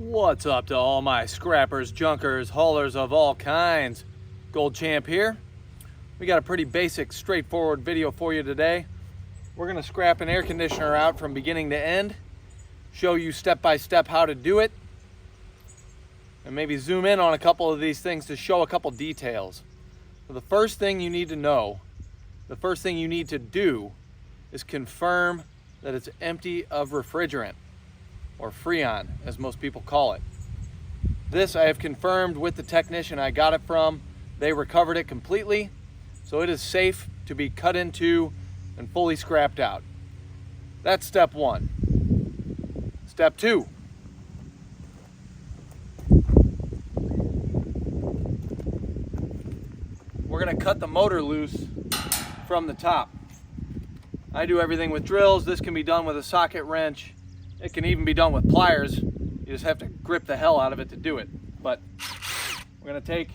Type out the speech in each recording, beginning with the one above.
What's up to all my scrappers, junkers, haulers of all kinds? Gold Champ here. We got a pretty basic, straightforward video for you today. We're gonna scrap an air conditioner out from beginning to end, show you step by step how to do it, and maybe zoom in on a couple of these things to show a couple details. So the first thing you need to know, the first thing you need to do is confirm that it's empty of refrigerant, or Freon, as most people call it. This I have confirmed with the technician I got it from. They recovered it completely, so it is safe to be cut into and fully scrapped out. That's step one. Step two. We're gonna cut the motor loose from the top. I do everything with drills. This can be done with a socket wrench. It can even be done with pliers. You just have to grip the hell out of it to do it. But we're gonna take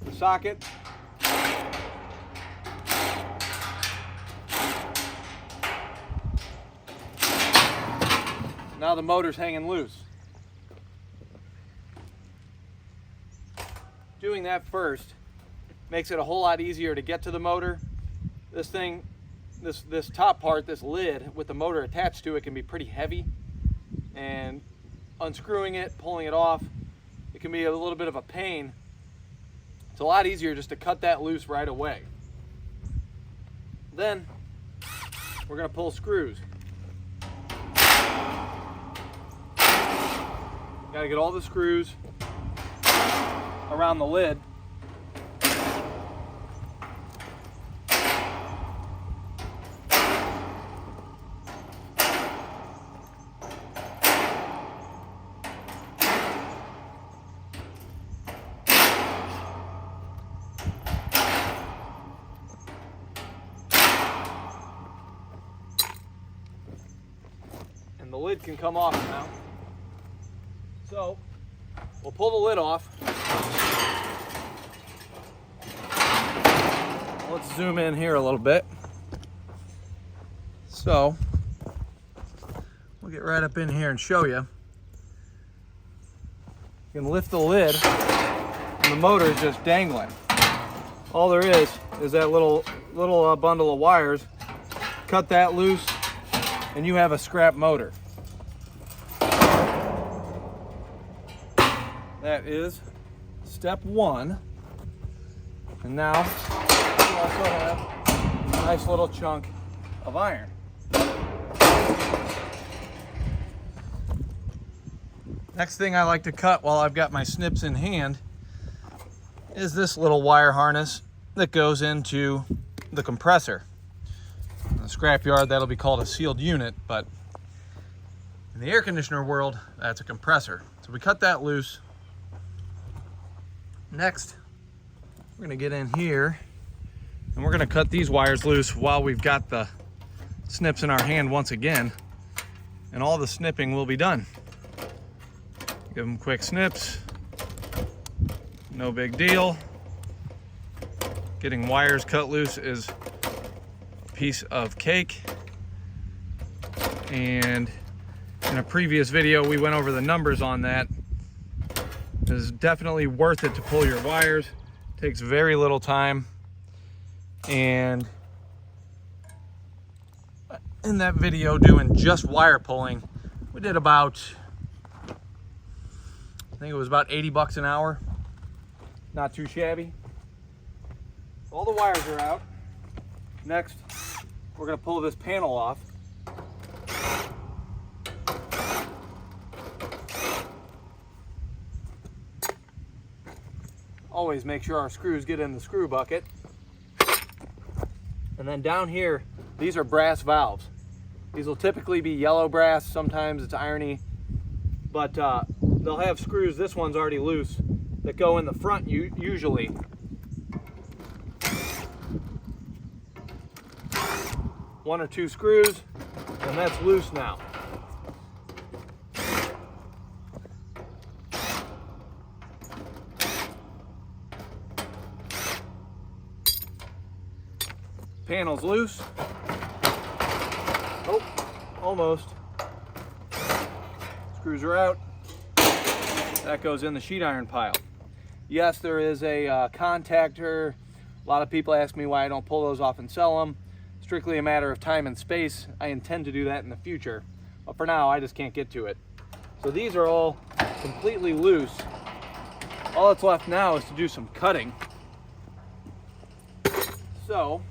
the socket, now the motor's hanging loose. Doing that first makes it a whole lot easier to get to the motor. This thing, this top part, this lid with the motor attached to it, can be pretty heavy, and unscrewing it, pulling it off, it can be a little bit of a pain. It's a lot easier just to cut that loose right away. Then we're going to pull screws. Got to get all the screws around the lid. And the lid can come off now. So we'll pull the lid off. Let's zoom in here a little bit. So we'll get right up in here and show you. You can lift the lid and the motor is just dangling. All there is that little bundle of wires. Cut that loose and you have a scrap motor. That is step one. And now we also have a nice little chunk of iron. Next thing I like to cut while I've got my snips in hand is this little wire harness that goes into the compressor. In the scrapyard, that'll be called a sealed unit, but in the air conditioner world, that's a compressor. So we cut that loose. Next, we're gonna get in here and we're gonna cut these wires loose while we've got the snips in our hand once again, and all the snipping will be done. Give them quick snips, no big deal. Getting wires cut loose is a piece of cake. And in a previous video, we went over the numbers on that. It is definitely worth it to pull your wires. It takes very little time. And in that video doing just wire pulling, we did about, I think it was about 80 bucks an hour. Not too shabby. All the wires are out. Next, we're gonna pull this panel off. Always make sure our screws get in the screw bucket. And then down here, these are brass valves. These will typically be yellow brass, sometimes it's irony, but they'll have screws, this one's already loose, that go in the front usually. One or two screws, and that's loose now. Panel's loose. Oh, almost. Screws are out. that goes in the sheet iron pile. Yes, there is a contactor. A lot of people ask me why I don't pull those off and sell them. Strictly a matter of time and space. I intend to do that in the future, but for now I just can't get to it. So these are all completely loose. All that's left now is to do some cutting. So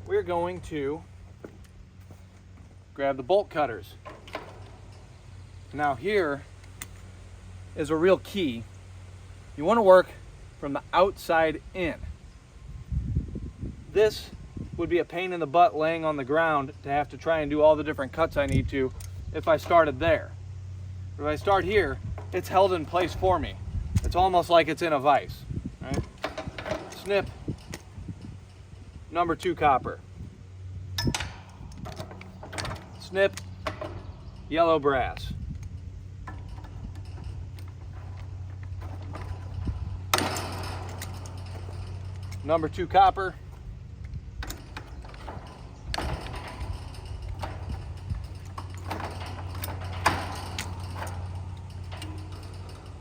we're going to grab the bolt cutters. Now here is a real key. You want to work from the outside in. This would be a pain in the butt laying on the ground to have to try and do all the different cuts I need to if I started there. If I start here, it's held in place for me. It's almost like it's in a vise. Right? Snip, number 2 copper. Snip, yellow brass. Number 2 copper.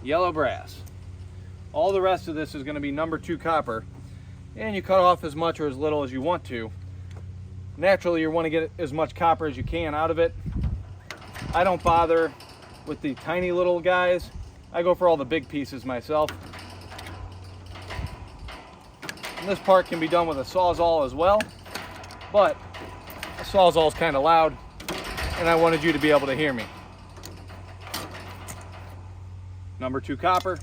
Yellow brass. All the rest of this is going to be number 2 copper, and you cut off as much or as little as you want to. Naturally, you want to get as much copper as you can out of it. I don't bother with the tiny little guys. I go for all the big pieces myself. And this part can be done with a Sawzall as well, but a Sawzall is kind of loud, and I wanted you to be able to hear me. Number 2 copper.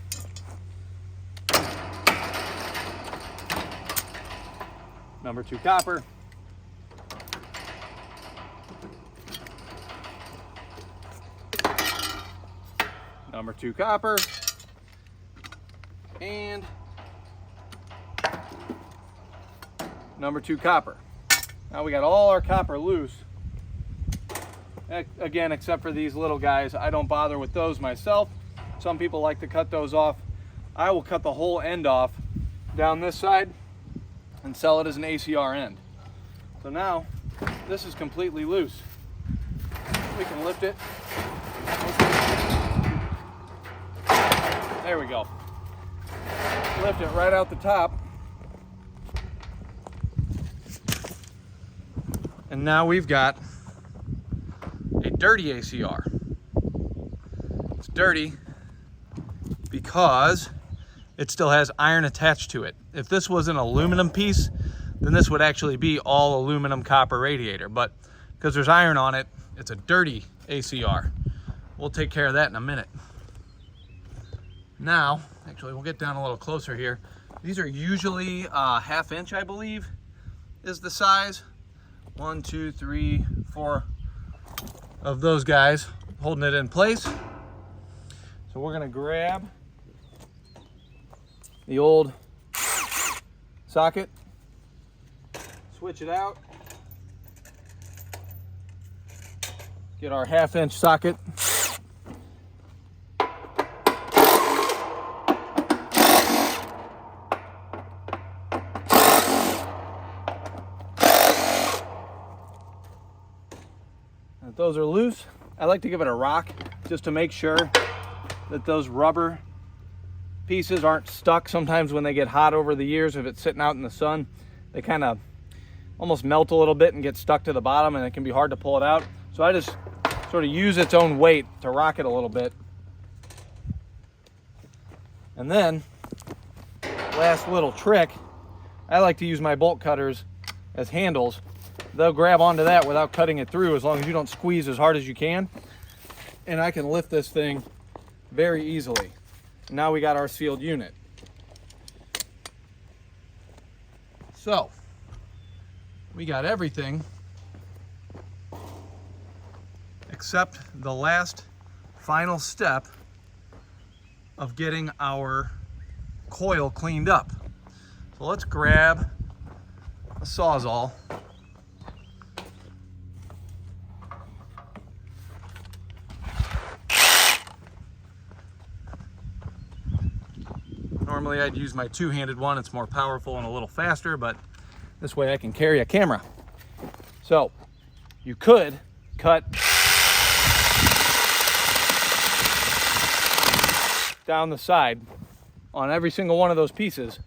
Number 2 copper. Number 2 copper. And number 2 copper. Now we got all our copper loose. Again, except for these little guys. I don't bother with those myself. Some people like to cut those off. I will cut the whole end off down this side and sell it as an ACR end. So now this is completely loose. We can lift it. There we go. Lift it right out the top. And now we've got a dirty ACR. It's dirty because it still has iron attached to it. If this was an aluminum piece, then this would actually be all aluminum copper radiator. But because there's iron on it, it's a dirty ACR. We'll take care of that in a minute. Now, actually, we'll get down a little closer here. These are usually 1/2 inch, I believe, is the size. 1, 2, 3, 4 of those guys holding it in place. So we're gonna grab the old socket, switch it out, get our 1/2 inch socket. If those are loose, I like to give it a rock just to make sure that those rubber pieces aren't stuck. Sometimes when they get hot over the years, if it's sitting out in the sun, they kind of almost melt a little bit and get stuck to the bottom, and it can be hard to pull it out. So I just sort of use its own weight to rock it a little bit. And then, last little trick, I like to use my bolt cutters as handles. They'll grab onto that without cutting it through, as long as you don't squeeze as hard as you can. And I can lift this thing very easily. Now we got our sealed unit. So, we got everything except the last final step of getting our coil cleaned up. So let's grab a Sawzall. Normally I'd use my two-handed one. It's more powerful and a little faster, but this way I can carry a camera. So you could cut down the side on every single one of those pieces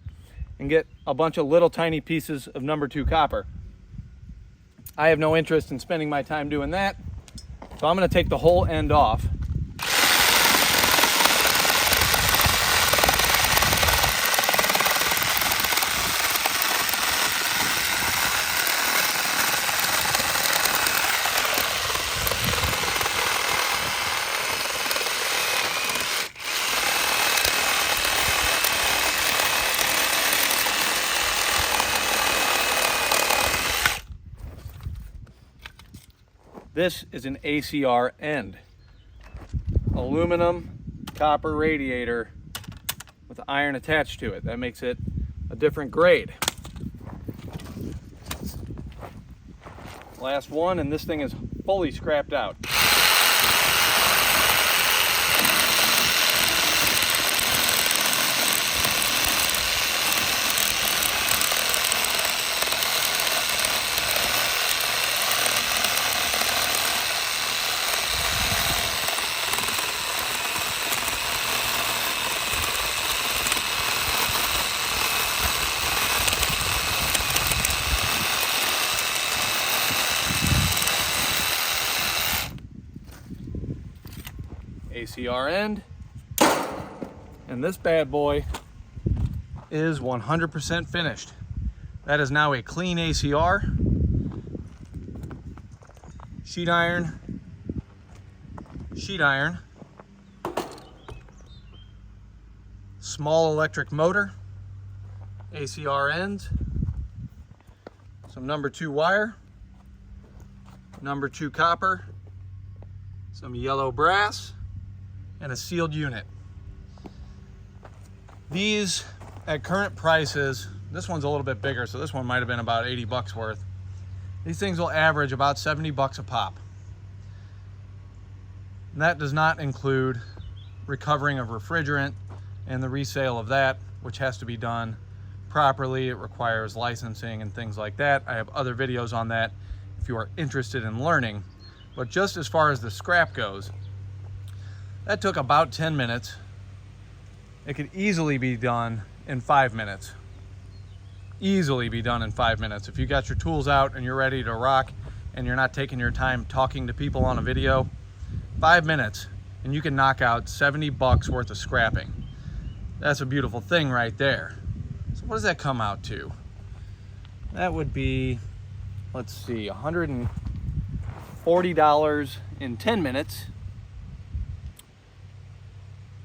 and get a bunch of little tiny pieces of number 2 copper. I have no interest in spending my time doing that, so I'm going to take the whole end off. This is an ACR end. Aluminum copper radiator with iron attached to it. That makes it a different grade. Last one, and this thing is fully scrapped out. ACR end, and this bad boy is 100% finished. That is now a clean ACR, sheet iron, small electric motor, ACR ends, some number 2 wire, number 2 copper, some yellow brass, and a sealed unit. These, at current prices, this one's a little bit bigger, so this one might have been about 80 bucks worth. These things will average about 70 bucks a pop. And that does not include recovering of refrigerant and the resale of that, which has to be done properly. It requires licensing and things like that. I have other videos on that if you are interested in learning. But just as far as the scrap goes, that took about 10 minutes. It could easily be done in 5 minutes. Easily be done in 5 minutes. If you got your tools out and you're ready to rock and you're not taking your time talking to people on a video, 5 minutes and you can knock out 70 bucks worth of scrapping. That's a beautiful thing right there. So what does that come out to? That would be, let's see, $140 in 10 minutes.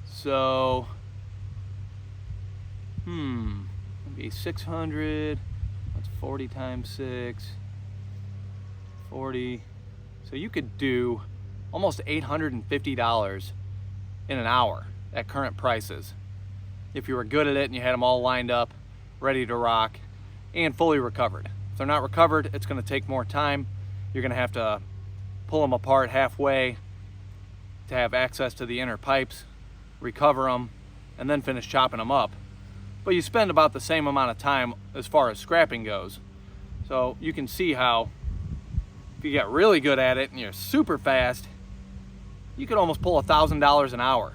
So, maybe 600, that's 40 times 6, 40. So you could do almost $850 in an hour at current prices. If you were good at it and you had them all lined up, ready to rock, and fully recovered. If they're not recovered, it's gonna take more time. You're gonna have to pull them apart halfway to have access to the inner pipes, recover them, and then finish chopping them up. But you spend about the same amount of time as far as scrapping goes. So you can see how if you get really good at it and you're super fast, you could almost pull $1,000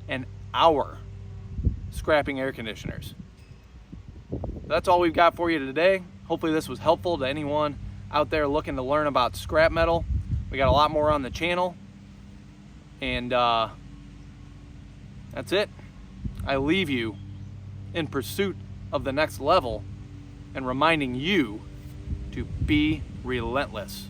an hour scrapping air conditioners. That's all we've got for you today. Hopefully this was helpful to anyone out there looking to learn about scrap metal. We got a lot more on the channel, and that's it. I leave you in pursuit of the next level and reminding you to be relentless.